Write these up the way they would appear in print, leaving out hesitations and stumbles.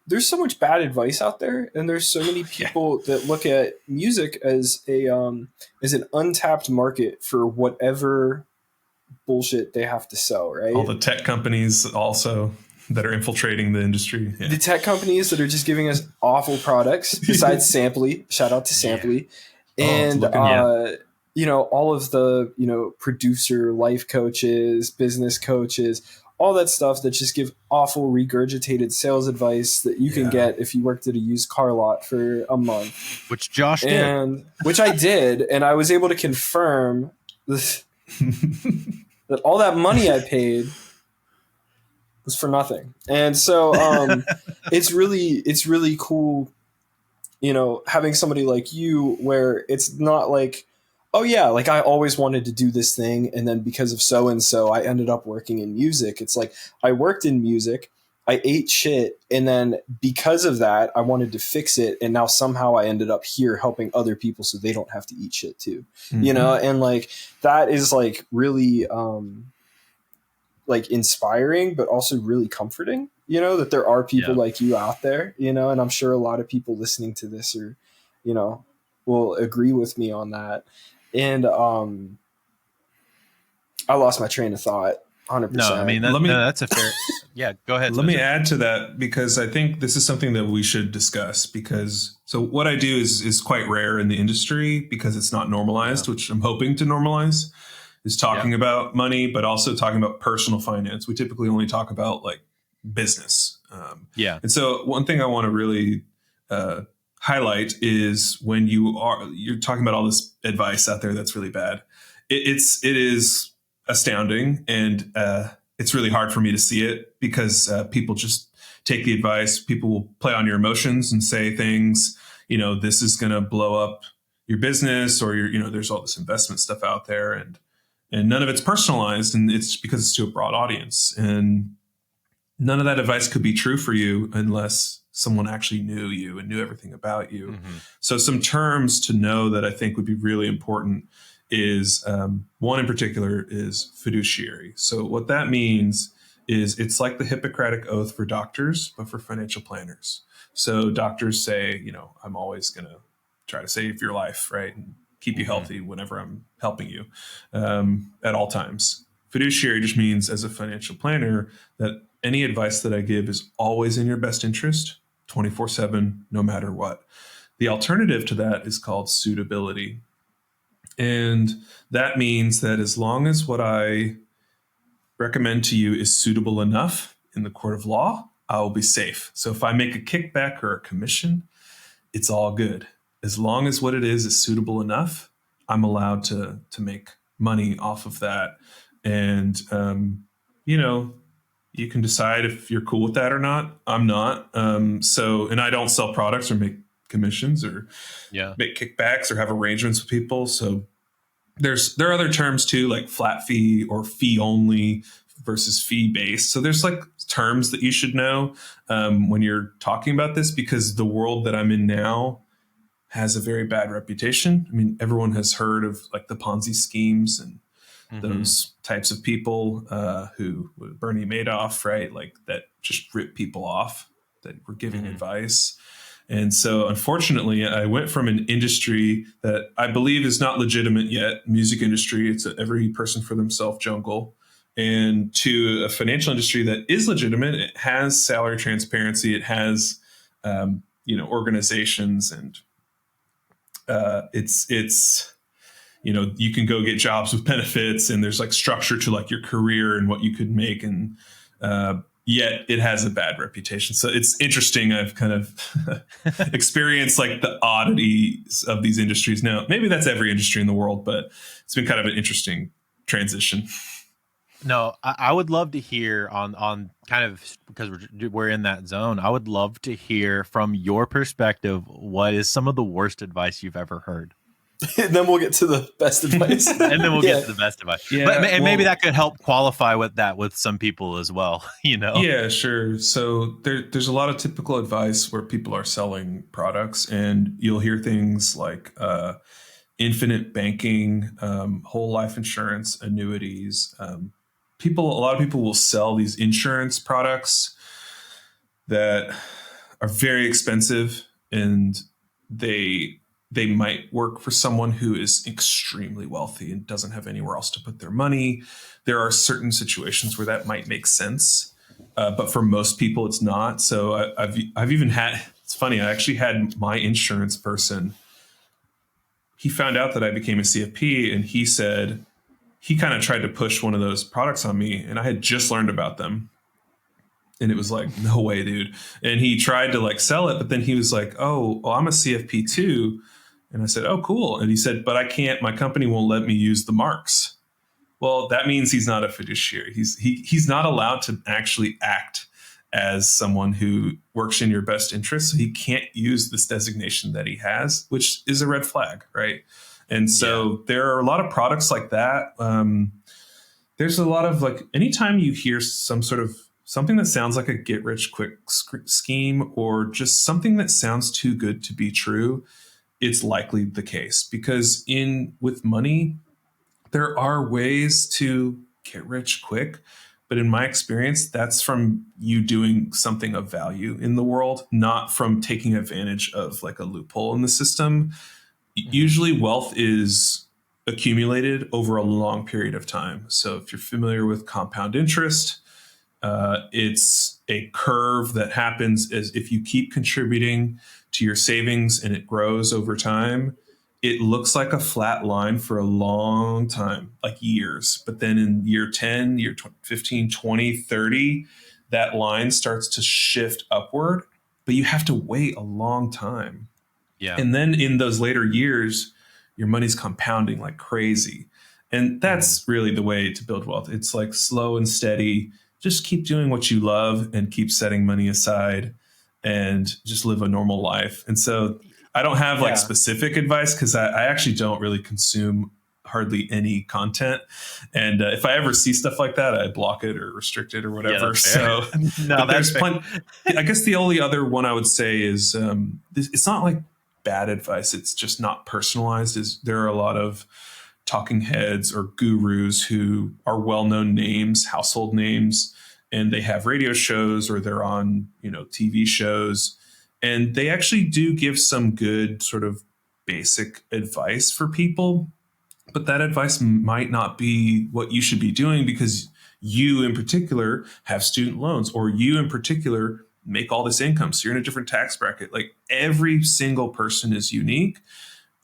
there's so much bad advice out there, and there's so many people that look at music as an untapped market for whatever bullshit they have to sell, right? All the tech companies also that are infiltrating the industry. The tech companies that are just giving us awful products, besides Samply, shout out to Samply, and all of the producer life coaches, business coaches, all that stuff that just give awful regurgitated sales advice that you can get if you worked at a used car lot for a month. Which Josh did. Which I did, and I was able to confirm this, that all that money I paid was for nothing. And so it's really cool, having somebody like you where it's not like, oh yeah, like I always wanted to do this thing, and then because of so and so I ended up working in music. It's like I worked in music, I ate shit, and then because of that I wanted to fix it, and now somehow I ended up here helping other people so they don't have to eat shit too. And like that is like really like inspiring, but also really comforting, that there are people like you out there, and I'm sure a lot of people listening to this are, will agree with me on that. And I lost my train of thought 100%. No, I mean, that's a fair, go ahead. Let me add to that, because I think this is something that we should discuss, because so what I do is quite rare in the industry because it's not normalized, which I'm hoping to normalize, is talking about money, but also talking about personal finance. We typically only talk about like business. And so one thing I want to really highlight is when you're talking about all this advice out there that's really bad. It is astounding, and it's really hard for me to see it because people just take the advice. People will play on your emotions and say things, this is going to blow up your business, or there's all this investment stuff out there, and none of it's personalized, and it's because it's to a broad audience, and none of that advice could be true for you unless someone actually knew you and knew everything about you. Mm-hmm. So some terms to know that I think would be really important is one in particular is fiduciary. So what that means is it's like the Hippocratic Oath for doctors, but for financial planners. So doctors say, I'm always going to try to save your life, right? And keep you healthy whenever I'm helping you at all times. Fiduciary just means, as a financial planner, that any advice that I give is always in your best interest, 24/7, no matter what. The alternative to that is called suitability. And that means that as long as what I recommend to you is suitable enough in the court of law, I will be safe. So if I make a kickback or a commission, it's all good. As long as what it is suitable enough, I'm allowed to make money off of that. And, you can decide if you're cool with that or not. I'm not. And I don't sell products or make commissions or make kickbacks or have arrangements with people. So there are other terms too, like flat fee or fee only versus fee based. So there's like terms that you should know when you're talking about this, because the world that I'm in now has a very bad reputation. I mean, everyone has heard of like the Ponzi schemes and those types of people who Bernie Madoff, right? Like that just rip people off that were giving advice. And so unfortunately, I went from an industry that I believe is not legitimate yet, music industry, it's a every person for themselves jungle, and to a financial industry that is legitimate. It has salary transparency. It has, organizations, and it's you can go get jobs with benefits, and there's like structure to like your career and what you could make. And yet it has a bad reputation. So it's interesting. I've kind of experienced like the oddities of these industries. Now, maybe that's every industry in the world, but it's been kind of an interesting transition. No, I would love to hear on kind of, because we're in that zone. I would love to hear from your perspective, what is some of the worst advice you've ever heard? And then we'll get to the best advice. And then we'll get to the best advice. Yeah, but maybe that could help qualify with some people as well, Yeah, sure. So there's a lot of typical advice where people are selling products, and you'll hear things like infinite banking, whole life insurance, annuities. A lot of people will sell these insurance products that are very expensive, and they might work for someone who is extremely wealthy and doesn't have anywhere else to put their money. There are certain situations where that might make sense, but for most people, it's not. So I've even had. It's funny. I actually had my insurance person. He found out that I became a CFP, and he said he kind of tried to push one of those products on me, and I had just learned about them. And it was like, no way, dude. And he tried to like sell it, but then he was like, oh, well, I'm a CFP too. And I said, oh, cool. And he said, but I can't, my company won't let me use the marks. Well, that means he's not a fiduciary. He's not allowed to actually act as someone who works in your best interest. So he can't use this designation that he has, which is a red flag, right? And so there are a lot of products like that. There's a lot of like, anytime you hear some sort of something that sounds like a get rich quick scheme, or just something that sounds too good to be true, it's likely the case, because with money, there are ways to get rich quick. But in my experience, that's from you doing something of value in the world, not from taking advantage of like a loophole in the system. Usually wealth is accumulated over a long period of time. So if you're familiar with compound interest, it's a curve that happens as if you keep contributing to your savings and it grows over time. It looks like a flat line for a long time, like years. But then in year 10, year 15, 20, 30, that line starts to shift upward, but you have to wait a long time. Yeah. And then in those later years, your money's compounding like crazy. And that's really the way to build wealth. It's like slow and steady. Just keep doing what you love and keep setting money aside and just live a normal life. And so I don't have like specific advice, because I actually don't really consume hardly any content. And if I ever see stuff like that, I block it or restrict it or whatever. So no, there's plenty. I guess the only other one I would say is it's not like bad advice. It's just not personalized. There are a lot of talking heads or gurus who are well-known names, household names, and they have radio shows or they're on, TV shows, and they actually do give some good sort of basic advice for people, but that advice might not be what you should be doing, because you in particular have student loans, or you in particular make all this income. So you're in a different tax bracket. Like, every single person is unique,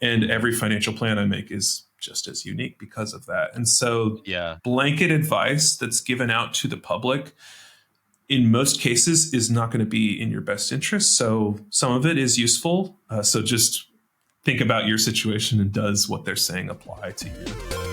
and every financial plan I make is just as unique because of that. And so blanket advice that's given out to the public in most cases is not going to be in your best interest. So some of it is useful. So just think about your situation, and does what they're saying apply to you?